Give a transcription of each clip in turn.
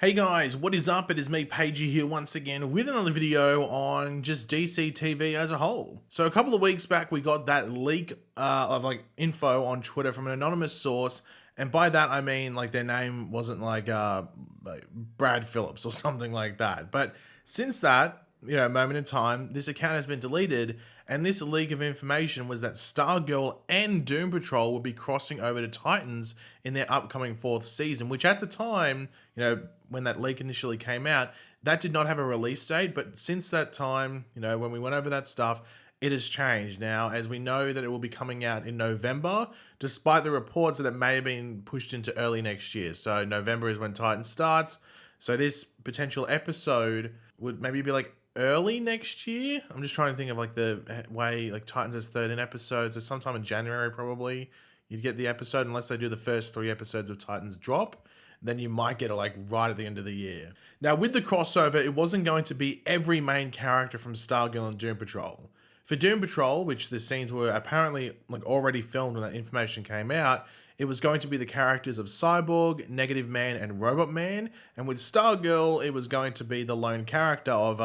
Hey guys, what is up? It is me, Pagey, here once again with another video on just DC TV as a whole. So a couple of weeks back, we got that leak of info on Twitter from an anonymous source, and by that I mean like their name wasn't like Brad Phillips or something like that. But since that, moment in time, this account has been deleted, and this leak of information was that Stargirl and Doom Patrol will be crossing over to Titans in their upcoming fourth season, which at the time, when that leak initially came out, that did not have a release date. But since that time, when we went over that stuff, it has changed now, as we know that it will be coming out in November, despite the reports that it may have been pushed into early next year. So November is when Titan starts. So this potential episode would maybe be like early next year. I'm just trying to think of like the way like Titans has 13 episodes. It's sometime in January probably. You'd get the episode unless they do the first 3 episodes of Titans drop. Then you might get it like right at the end of the year. Now with the crossover, it wasn't going to be every main character from Stargirl and Doom Patrol. For Doom Patrol, which the scenes were apparently like already filmed when that information came out, it was going to be the characters of Cyborg, Negative Man, and Robot Man. And with Stargirl, it was going to be the lone character of,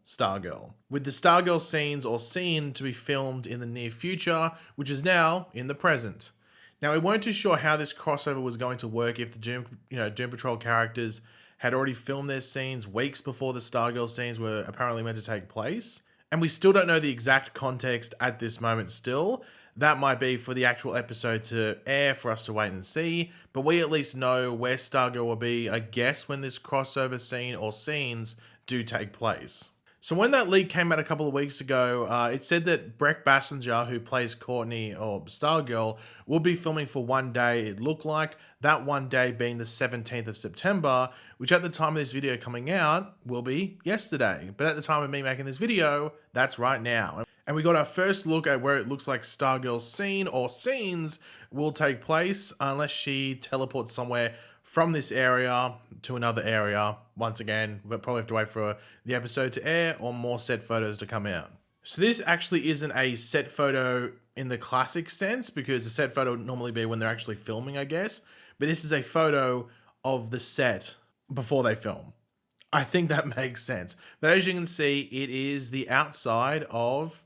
Stargirl. With the Stargirl scenes or scene to be filmed in the near future, which is now in the present. Now, we weren't too sure how this crossover was going to work if the Doom Patrol characters had already filmed their scenes weeks before the Stargirl scenes were apparently meant to take place. And we still don't know the exact context at this moment still. That might be for the actual episode to air for us to wait and see. But we at least know where Stargirl will be, I guess, when this crossover scene or scenes do take place. So when that leak came out a couple of weeks ago, it said that Brec Bassinger, who plays Courtney or Stargirl, will be filming for one day, it looked like. That one day being the 17th of September, which at the time of this video coming out will be yesterday. But at the time of me making this video, that's right now. And we got our first look at where it looks like Stargirl's scene or scenes will take place unless she teleports somewhere from this area to another area. Once again, we'll probably have to wait for the episode to air or more set photos to come out. So this actually isn't a set photo in the classic sense, because the set photo would normally be when they're actually filming, I guess. But this is a photo of the set before they film. I think that makes sense. But as you can see, it is the outside of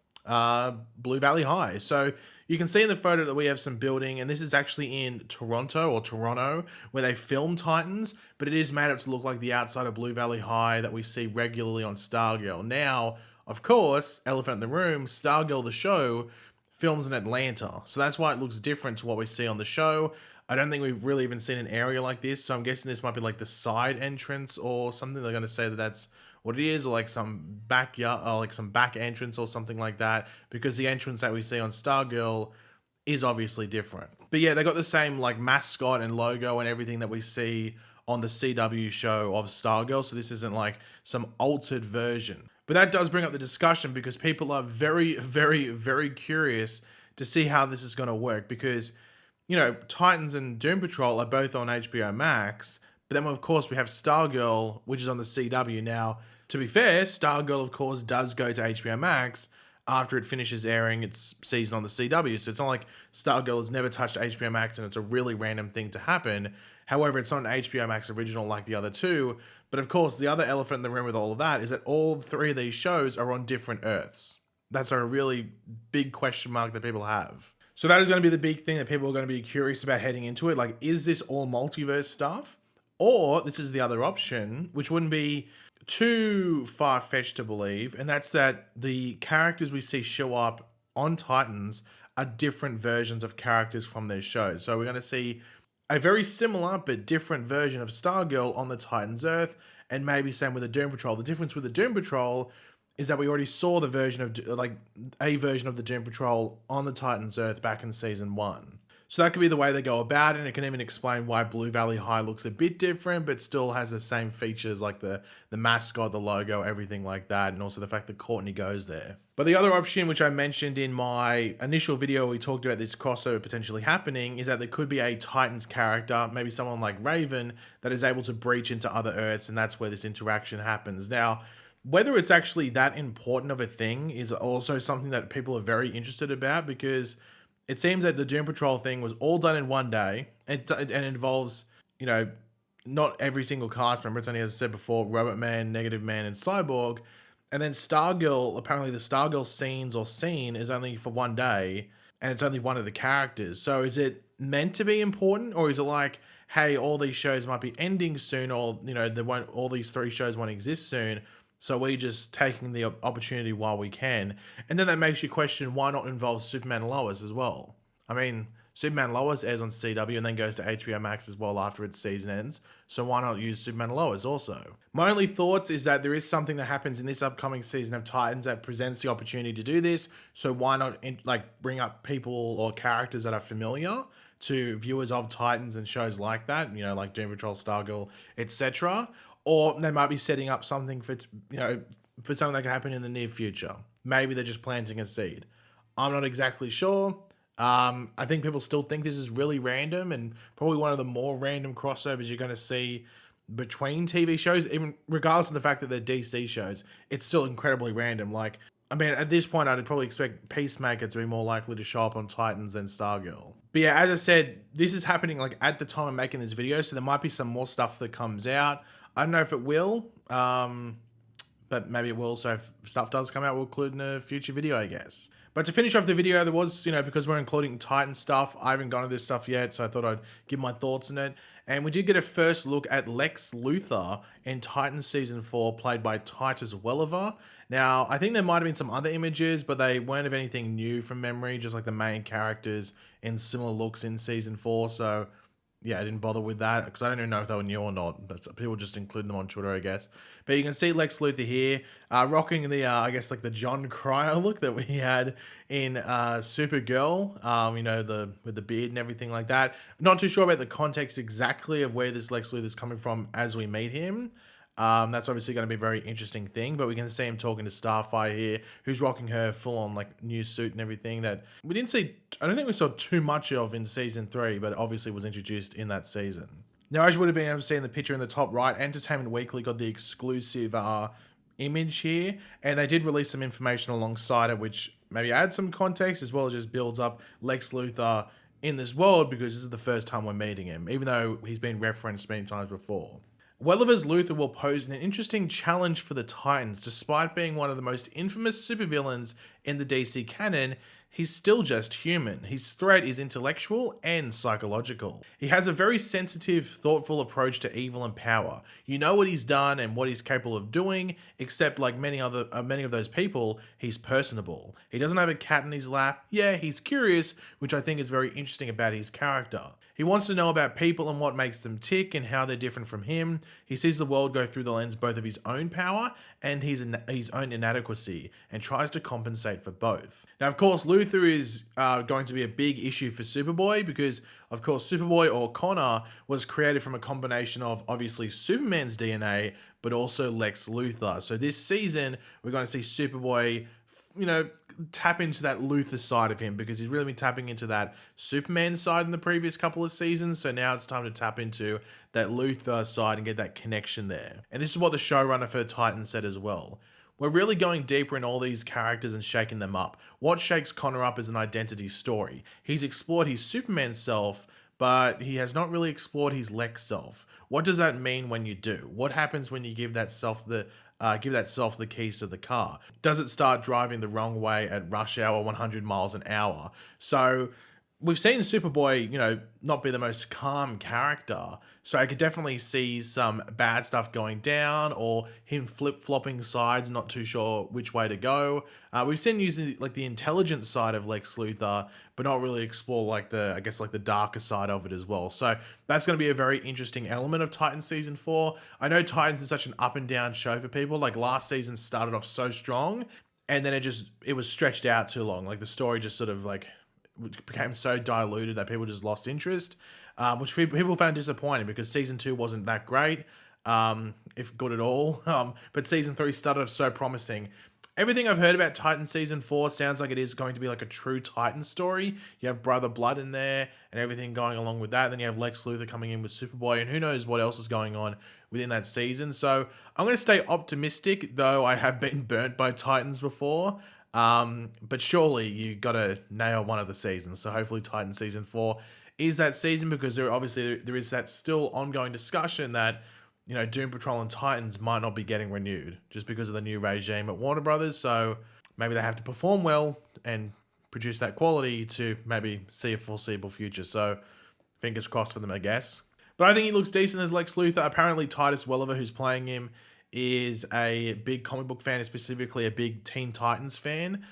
Blue Valley High. So you can see in the photo that we have some building, and this is actually in Toronto, where they film Titans, but it is made up to look like the outside of Blue Valley High that we see regularly on Stargirl. Now, of course, elephant in the room, Stargirl the show films in Atlanta, so that's why it looks different to what we see on the show. I don't think we've really even seen an area like this, so I'm guessing this might be like the side entrance or something. They're going to say that that's what it is, or like some backyard, or like some back entrance or something like that, because the entrance that we see on Stargirl is obviously different. But yeah, they got the same like mascot and logo and everything that we see on the CW show of Stargirl, so this isn't like some altered version. But that does bring up the discussion, because people are very, very, very curious to see how this is going to work, because Titans and Doom Patrol are both on HBO Max, but then of course we have Stargirl, which is on the CW. Now, to be fair, Stargirl of course does go to HBO Max after it finishes airing its season on the CW, so it's not like Stargirl has never touched HBO Max and it's a really random thing to happen. However, it's not an HBO Max original like the other two. But of course, the other elephant in the room with all of that is that all three of these shows are on different Earths. That's a really big question mark that people have. So that is going to be the big thing that people are going to be curious about heading into it. Like, is this all multiverse stuff? Or this is the other option, which wouldn't be too far-fetched to believe, and that's that the characters we see show up on Titans are different versions of characters from their shows. So we're going to see a very similar but different version of Stargirl on the Titans Earth, and maybe same with the Doom Patrol. The difference with the Doom Patrol is that we already saw the version of, like, a version of the Doom Patrol on the Titans Earth back in season 1. So that could be the way they go about it, and it can even explain why Blue Valley High looks a bit different, but still has the same features like the mascot, the logo, everything like that, and also the fact that Courtney goes there. But the other option, which I mentioned in my initial video, we talked about this crossover potentially happening, is that there could be a Titans character, maybe someone like Raven, that is able to breach into other Earths, and that's where this interaction happens. Now, whether it's actually that important of a thing is also something that people are very interested about, because it seems that the Doom Patrol thing was all done in one day, and it involves, not every single cast member. It's only, as I said before, Robot Man, Negative Man, and Cyborg. And then Stargirl, apparently the Stargirl scenes or scene is only for one day, and it's only one of the characters. So is it meant to be important, or is it like, hey, all these shows might be ending soon, or there won't, all these three shows won't exist soon, so we're just taking the opportunity while we can. And then that makes you question, why not involve Superman and Lois as well? I mean, Superman Lois airs on CW and then goes to HBO Max as well after its season ends. So why not use Superman Lois also? My only thoughts is that there is something that happens in this upcoming season of Titans that presents the opportunity to do this. So why not bring up people or characters that are familiar to viewers of Titans and shows like that, like Doom Patrol, Stargirl, etc. Or they might be setting up something for something that can happen in the near future. Maybe they're just planting a seed. I'm not exactly sure. I think people still think this is really random and probably one of the more random crossovers you're going to see between TV shows, even regardless of the fact that they're DC shows. It's still incredibly random. Like, I mean, at this point, I'd probably expect Peacemaker to be more likely to show up on Titans than Stargirl. But yeah, as I said, this is happening like at the time of making this video, so there might be some more stuff that comes out. I don't know if it will, but maybe it will. So if stuff does come out, we'll include in a future video, I guess. But to finish off the video, there was, because we're including Titan stuff, I haven't gone to this stuff yet, so I thought I'd give my thoughts on it. And we did get a first look at Lex Luthor in Titan Season 4, played by Titus Welliver. Now, I think there might have been some other images, but they weren't of anything new from memory, just like the main characters in similar looks in Season 4, so yeah, I didn't bother with that because I don't even know if they were new or not. But people just include them on Twitter, I guess. But you can see Lex Luthor here, rocking the, I guess, like the John Cryer look that we had in Supergirl. With the beard and everything like that. Not too sure about the context exactly of where this Lex Luthor is coming from as we meet him. That's obviously going to be a very interesting thing, but we can see him talking to Starfire here, who's rocking her full-on like new suit and everything that we didn't see. I don't think we saw too much of in season 3, but obviously was introduced in that season. Now, as you would have been able to see in the picture in the top right, Entertainment Weekly got the exclusive image here, and they did release some information alongside it, which maybe adds some context as well as just builds up Lex Luthor in this world, because this is the first time we're meeting him, even though he's been referenced many times before. Welliver's Luthor will pose an interesting challenge for the Titans. Despite being one of the most infamous supervillains in the DC canon, he's still just human. His threat is intellectual and psychological. He has a very sensitive, thoughtful approach to evil and power. You know what he's done and what he's capable of doing, except like many of those people, he's personable. He doesn't have a cat in his lap. Yeah, he's curious, which I think is very interesting about his character. He wants to know about people and what makes them tick and how they're different from him. He sees the world go through the lens both of his own power and his own inadequacy, and tries to compensate for both. Now, of course, Luthor is going to be a big issue for Superboy because, of course, Superboy, or Connor, was created from a combination of obviously Superman's DNA, but also Lex Luthor. So this season, we're going to see Superboy, tap into that Luthor side of him, because he's really been tapping into that Superman side in the previous couple of seasons. So now it's time to tap into that Luthor side and get that connection there. And this is what the showrunner for Titan said as well. We're really going deeper in all these characters and shaking them up. What shakes Connor up is an identity story. He's explored his Superman self, but he has not really explored his Lex self. What does that mean when you do? What happens when you give that self the keys to the car? Does it start driving the wrong way at rush hour 100 miles an hour? So we've seen Superboy, not be the most calm character. So I could definitely see some bad stuff going down, or him flip-flopping sides, not too sure which way to go. We've seen using like the intelligent side of Lex Luthor, but not really explore like the darker side of it as well. So that's going to be a very interesting element of Titans Season 4. I know Titans is such an up and down show for people. Like last season started off so strong, and then it was stretched out too long. Like the story just sort of like became so diluted that people just lost interest, which people found disappointing, because season 2 wasn't that great, if good at all. But season 3 started off so promising. Everything I've heard about Titan Season 4 sounds like it is going to be like a true Titan story. You have Brother Blood in there and everything going along with that. Then you have Lex Luthor coming in with Superboy, and who knows what else is going on within that season. So I'm going to stay optimistic, though I have been burnt by Titans before. But surely you got to nail one of the seasons. So hopefully Titan Season 4 is that season, because there is that still ongoing discussion that, you know, Doom Patrol and Titans might not be getting renewed just because of the new regime at Warner Brothers. So maybe they have to perform well and produce that quality to maybe see a foreseeable future. So fingers crossed for them, I guess. But I think he looks decent as Lex Luthor. Apparently Titus Welliver, who's playing him, is a big comic book fan, specifically a big Teen Titans fan.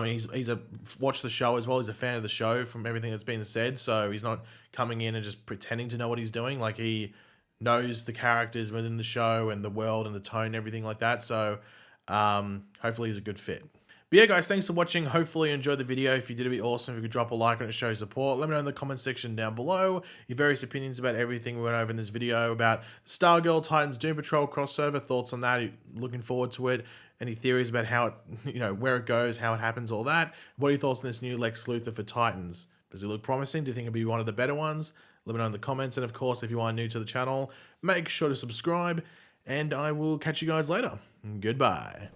He's watched the show as well. He's a fan of the show from everything that's been said. So he's not coming in and just pretending to know what he's doing. Like, he knows the characters within the show and the world and the tone and everything like that. So hopefully he's a good fit. But yeah, guys, thanks for watching. Hopefully you enjoyed the video. If you did, it'd be awesome if you could drop a like on it to show support. Let me know in the comment section down below your various opinions about everything we went over in this video, about Stargirl, Titans, Doom Patrol crossover, thoughts on that. Looking forward to it. Any theories about how it, you know, where it goes, how it happens, all that. What are your thoughts on this new Lex Luthor for Titans? Does it look promising? Do you think it'll be one of the better ones? Let me know in the comments. And of course, if you are new to the channel, make sure to subscribe. And I will catch you guys later. Goodbye.